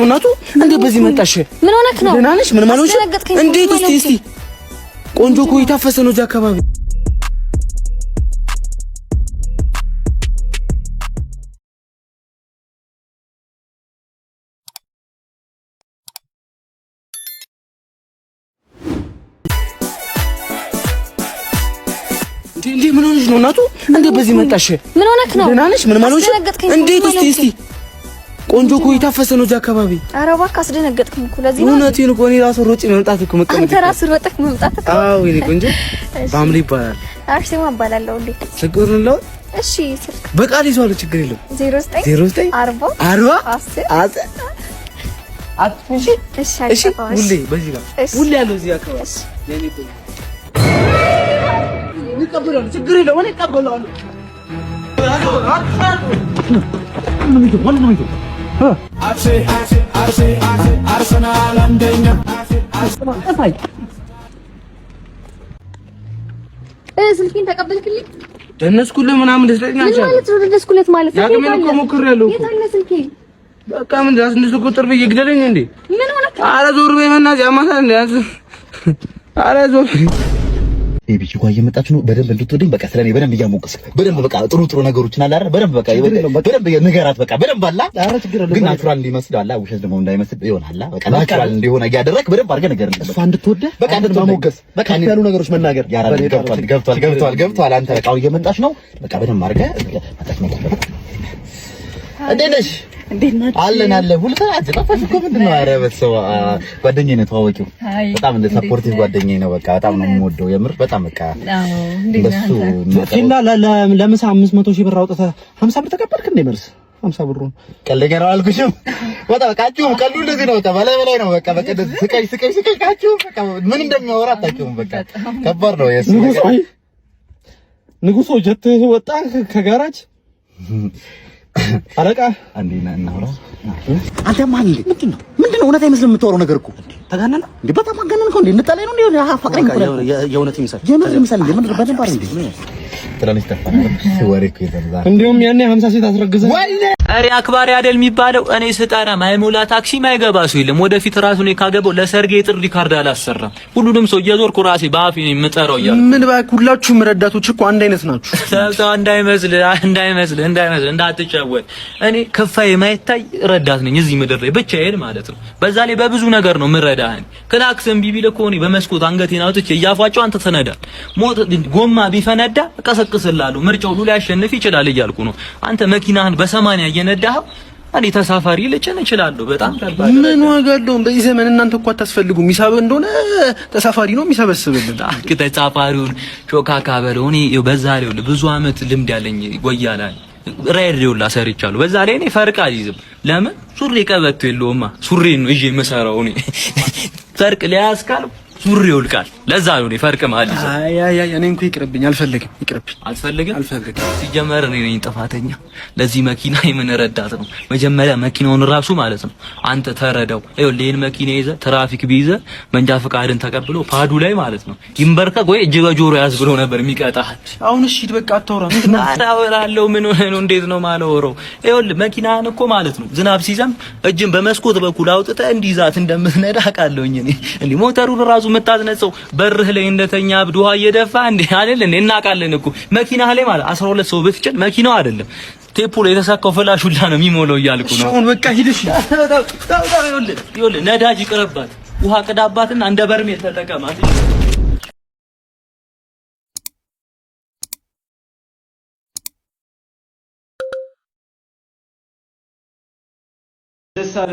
ነው እናቱ? እንዴ በዚህ መጣሽ? ምን ሆነክ ነው? ደህና ነሽ? ምን ማለት ነው? እንዴት እስቲ ቆንጆ እኮ የታፈሰ ነው እዚህ አካባቢ። እንዴ ምን ሆነሽ ነው እናቱ? እንዴ በዚህ መጣሽ? ምን ሆነክ ነው? ደህና ነሽ? ምን ማለት ነው? እንዴት እስቲ ቆንጆ እኮ የታፈሰ ነው እዚህ አካባቢ። ኧረ እባክህ አስደነገጥከኝ እኮ። ለዚህ ነው እውነቴን እኮ እኔ ራሱ ሮጬ መምጣት እኮ መቀመጥ። አንተ ራስህ ሮጠህ መምጣት እኮ። አዎ የእኔ ቆንጆ ባምሊ ይባላል። አርሴማ እባላለሁ። እንዴ ችግር ነው? እሺ ስልክ በቃል ይዟል። ችግር የለም። 09 40 10 አትፍንሽ። እሺ ሁሌ በዚህ ጋር ሁሌ ያለው እዚህ አካባቢ የኔ ቆንጆ ይቀበላል። ችግር የለም። እኔ እቀበላለሁ። አርሰናል አንደኛ ስልኬን ተቀበልክልኝ? ደነስኩልህ ምናምን ደስለኛ አንቻለሁ ማለት ነው። ደነስኩለት ማለት ነው። ያገመን እኮ ሞክሬያለሁ እኮ። የታለ ስልኬ? በቃ ምን ዳስንስ ቁጥር በይ ይግደለኝ እንዴ? ምን ሆነ? ኧረ ዞር በይ በእናትህ ያማታል እንዴ? ኧረ ዞር ኤቢሲ ጓ እየመጣች ነው። በደንብ እንድትወደኝ በቃ ስለኔ በደንብ እያሞቀስ በደንብ በቃ ጥሩ ነገሮችን አለ አይደል? በደንብ በቃ በደንብ ንገራት በቃ በደንብ አላ። ኧረ ችግር የለም ግን ናቹራል እንዲመስል አላ፣ ውሸት ደግሞ እንዳይመስል ይሆናል። በቃ ናቹራል እንዲሆን እያደረክ በደንብ አድርገህ ንገረኝ። እሷ እንድትወደህ በቃ እንድትማሞገስ በቃ ያሉ ነገሮች መናገር ያራል። ገብቷል። አንተ በቃ እየመጣች ነው። በቃ በደንብ አድርገህ መጣች። እንዴት ነሽ? አለ ሁሉ ሰዓት ጠፋሽ እኮ ምንድን ነው? ኧረ በሰው ጓደኛዬ ነው ተዋወቂው። በጣም እንደ ሰፖርቲቭ ጓደኛዬ ነው። በቃ በጣም ነው የምወደው የምር በጣም በቃ እንደሱ እና ለምሳ 500 ሺህ ብር አውጥተህ 50 ብር ተቀበልክ እንደ መልስ 50 ብሩን ቀለኛ ነው አልኩሽም። በቃ አችሁም ቀሉ እንደዚህ ነው። በላይ ነው በቃ ስቀይ ካችሁ በቃ ምን እንደሚያወራ አታውቂውም። በቃ ከባድ ነው የሱ ንጉሶ ጀት ወጣ ከጋራጅ አለቃ አንዴና እናውራ። አንተ ማን ምንድነው እውነት አይመስልም የምታወራው ነገር እኮ ተጋነነ እንዴ? በጣም አጋነንከው እንዴ? እንጣላይ ነው እንዴ? አፋቅረኝ እኮ የእውነት ይመስል የምር በደንብ አይደል እንዴ? ትላለች ተፋና ወሬ እኮ ይዘዛ እንዴውም ያኔ 50 ሴት አስረግዘ አሬ አክባሪ አይደል የሚባለው። እኔ ስጠራ ማይሞላ ታክሲ ማይገባ ሰው የለም። ወደፊት ራሱ ነው ካገባው ለሰርጌ ጥሪ ካርድ አላሰራም። ሁሉንም ሰው እየዞርኩ ራሴ በአፌ ነው የምጠራው እያልኩ ምን ባክ ሁላችሁም ረዳቶች እኮ አንድ አይነት ናችሁ። ሰው እንዳይመስል እንዳትጫወት። እኔ ከፋዬ የማይታይ ረዳት ነኝ እዚህ ምድር ላይ ብቻዬን ማለት ነው። በዛ ላይ በብዙ ነገር ነው ምረዳህን። ክላክስም ቢቢል እኮ እኔ በመስኮት አንገቴን አውጥቼ እያፏቸው አንተ ተነዳ ሞት ጎማ ቢፈነዳ እቀሰቅስልሃለሁ። ምርጫው ሁሉ ሊያሸንፍ ይችላል እያልኩ ነው። አንተ መኪናህን በ80 እየነዳኸው እኔ ተሳፋሪ ልጭን እችላለሁ። በጣም ከባድ ምን ዋጋ አለው? በዚህ ዘመን እናንተ እኮ አታስፈልጉም። ሚሳብ እንደሆነ ተሳፋሪ ነው የሚሰበስብልን። ተሳፋሪውን ሾካካ በለው። እኔ በዛ ላይ ብዙ አመት ልምድ ያለኝ ጎያላ ሬዲዮ ላሰርቻለሁ። በዛ ላይ እኔ ፈርቅ አልይዝም። ለምን ሱሪ ቀበቶ የለውማ። ሱሪ ነው ይዤ የምሰራው እኔ ፈርቅ ሊያስካል ሱሪ ይወልቃል። ለዛ ነው እኔ ፈርቅ ማለት ነው። አይ እኔ እንኳን ይቅርብኝ፣ አልፈልግም። አልፈልግም። ሲጀመር እኔ ነኝ ጥፋተኛ። ለዚህ መኪና የምን ረዳት ነው? መጀመሪያ መኪናውን ራሱ ማለት ነው አንተ ተረዳው። ይኸውልህ ይሄን መኪና ይዘህ ትራፊክ ቢይዘህ መንጃ ፈቃድን ተቀብሎ ፓዱ ላይ ማለት ነው ይንበርከክ ወይ እጅ በጆሮ ያዝ ብሎ ነበር የሚቀጣህ። አሁን እሺ በቃ አታውራ። አወራለሁ። ምን ሆነ ነው? እንዴት ነው ማለወረው? ይኸውልህ መኪናህን እኮ ማለት ነው ዝናብ ሲዘንብ እጅን በመስኮት በኩል አውጥተህ እንዲዛት እንደምትነዳ አውቃለሁኝ እኔ። እንዴ ሞተሩን ራሱ የምታዝነጸው በርህ ላይ እንደተኛ አብድ ውሃ እየደፋ እንዴ አይደል እንዴ? እናውቃለን እኮ መኪናህ ላይ ማለት 12 ሰው ብትጭን መኪናው አይደለም ቴፑ ላይ የተሳካው ፍላሽ ሁላ ነው የሚሞላው እያልኩ ነው። አሁን በቃ ሂድሽ። ይኸውልህ ነዳጅ ይቅርባት፣ ውሃ ቅዳባትና እንደ በርሜል ተጠቀማት።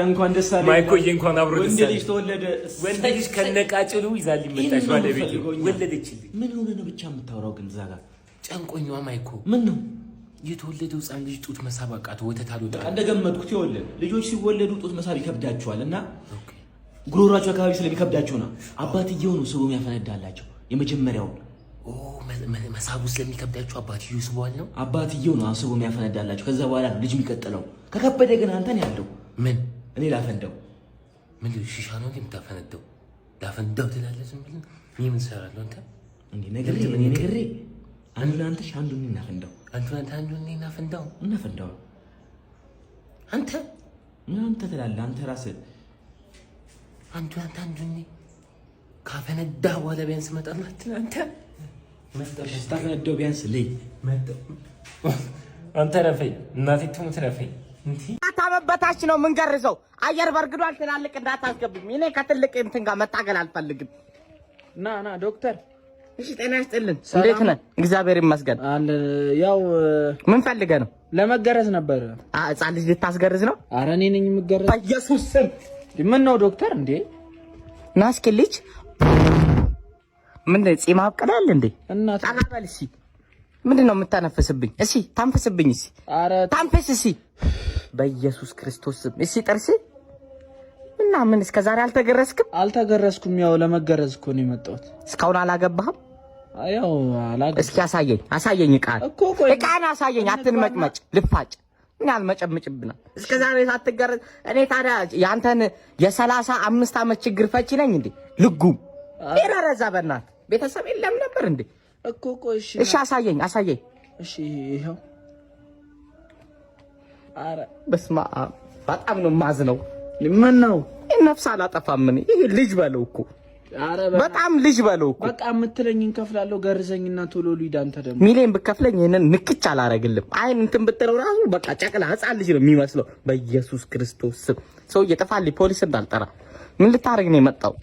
እንኳን ደስ አለ ማይኮዬ፣ እንኳን አብሮ ደስ አለ። ወንድ ልጅ ተወለደ። ወንድ ልጅ ከነቃጭሉ ይዛል ይመጣሽ ባለቤት ወለደችልኝ። ምን ሆነ ነው ብቻ የምታወራው? ግን እዛ ጋር ጨንቆኛዋ ማይኮ ምን ነው የተወለደው ሕፃን ልጅ ጡት መሳብ አቃተው፣ ወተት አልወጣ። እንደገመጥኩት ይወለድ ልጆች ሲወለዱ ጡት መሳብ ይከብዳቸዋል እና ጉሮሯቸው አካባቢ ስለሚከብዳቸው ነው አባትየው ነው ስቦ የሚያፈነዳላቸው የመጀመሪያው። መሳቡ ስለሚከብዳቸው አባትየው ይስበዋል ነው አባትየው ነው ስቦ የሚያፈነዳላቸው። ከዛ በኋላ ልጅ የሚቀጥለው ከከበደ ግን አንተን ያለው ምን እኔ ላፈንደው ምን ሺሻ ነው የምታፈነደው? ላፈንደው ትላለህ ዝም ብለህ። እኔ ምን እሰራለሁ? አንተ እንዴ ነገሬ አንዱን አንተ አንዱን እናፈንደው እናፈንደው እናፈንደው አንተ ምን አንተ ትላለህ? አንተ ራስህ አንዱ ካፈነዳ ወለ ቢያንስ መጣላት አንተ ስታፈነዳው ቢያንስ ልይ አንተ ረፈኝ እናቴ ትሙት ረፈኝ እንዴ ታመበታች ነው ምን ገርዘው አየር በርግዷል። ትላልቅ እንዳታስገብኝ እኔ ከትልቅ እንትን ጋር መታገል አልፈልግም። ና ዶክተር። እሺ ጤና ይስጥልን። እንዴት ነህ? እግዚአብሔር ይመስገን። ያው ምን ፈልገህ ነው? ለመገረዝ ነበር። ሕፃን ልጅ ልታስገርዝ ነው? ኧረ እኔ ነኝ የምገረዝ። በኢየሱስ ስም ምን ነው ዶክተር? እንዴ ና እስኪ ልጅ ምን ጺም አብቀላል እንዴ? እናት ታናበል እሺ ምንድን ነው የምታነፍስብኝ? እሺ ታንፍስብኝ። እሺ ኧረ ታንፍስ። እሺ በኢየሱስ ክርስቶስ ስም እሺ ጥርስ እና ምን እስከ ዛሬ አልተገረዝክም? አልተገረዝኩም። ያው ለመገረዝ እኮ ነው የመጣሁት። እስካሁን አላገባህም? ያው አላገባም። እስኪ አሳየኝ ቃል እኮ ቆይ ቃል አሳየኝ። አትንመጭመጭ ልፋጭ ምን አልመጨምጭብና እስከ ዛሬ ሳትገረዝ እኔ ታዲያ ያንተን የ35 ዓመት ችግር ፈቺ ነኝ እንዴ? ልጉም ይረረዛ በእናት ቤተሰብ የለም ነበር እንዴ? እኮ ቆይ እሺ አሳየኝ። እሺ ይሄው። አረ በስማ በጣም ነው ማዝነው። ምን ነው ነፍስ አላጠፋም። ምን ይሄ ልጅ በለው እኮ አረ በጣም ልጅ በለው እኮ በቃ የምትለኝ እንከፍላለሁ። ገርዘኝና ቶሎ ሊድ። አንተ ደግሞ ሚሊዮን ብከፍለኝ ይሄንን ንክች አላረግልም። አይን እንትን ብትለው ራሱ በቃ ጨቅላ ሕፃን ልጅ ነው የሚመስለው። በኢየሱስ ክርስቶስ ስም ሰው እየጠፋልኝ ፖሊስ እንዳልጠራ ምን ልታረግ ነው የመጣው?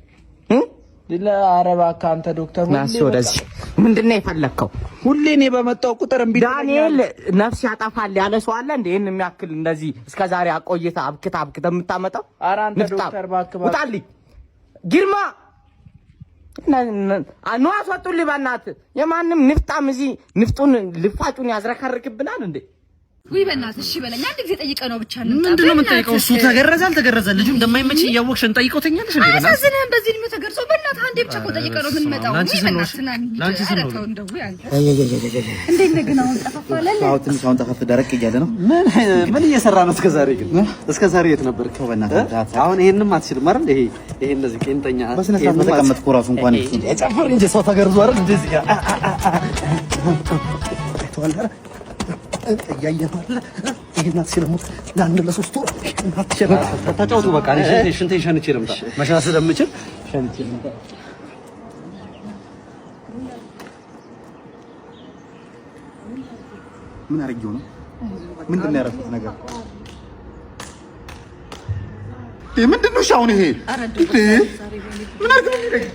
ኧረ እባክህ አንተ ዶክተር ናሲ ወደዚህ ምንድነው የፈለከው? ሁሌ እኔ በመጣው ቁጥር እምቢ ዳንኤል ነፍስ ያጠፋል ያለ ሰው አለ እንዴ? ይሄን የሚያክል እንደዚህ እስከዛሬ አቆይታ አብክታ የምታመጣው? ኧረ አንተ ዶክተር እባክህ ውጣልኝ። ግርማ ነው አስወጡልኝ በእናትህ። የማንም ንፍጣም እዚህ ንፍጡን ልፋጩን ያዝረከርክብናል እንዴ? ወይ በእናትህ እሺ በለኝ። አንድ ጊዜ ጠይቀህ ነው ብቻ ነው። ምንድነው የምንጠይቀው? እሱ ተገረዘ አልተገረዘ ልጁ እንደማይመች እያወቅሽ እንጠይቀው ተኛለሽ እንዴ? በእናትህ አሳዝነህም በዚህ እድሜው ተገርዞ በእናትህ አንዴ ብቻ እኮ ጠይቀህ ነው የምንመጣው። ላንቺ ስንወሽ እንዴት ነህ ግን? አሁን ጠፋፋለህ። አዎ ትንሽ አሁን ጠፋፍ ደረቅ እያለ ነው። ምን እየሰራ ነው? እስከዛሬ ግን እስከዛሬ የት ነበር? በእናትህ አሁን ይሄንንም አትችልም አይደል? ይሄ እንደዚህ ቄንጠኛ በስነ ስርዓት ተቀመጥኩ። ራሱ እንኳን ጨፍር እንጂ ሰው ተገርዞ አይደል? እንደዚህ ጋር እያየኸዋል። ይሄን አትችልም። ለአንድ ለሶስት ወር ተጫውቱ። በቃ ሽንቴን ሸንቼ ልምጣ። መሽናት ስለምችል ሸንቼ ልምጣ። ምን አድርጌው ነው? ምንድን ነው ያደረኩት ነገር? ምንድን ነው? አሁን ይሄ ምን አድርገው ነው?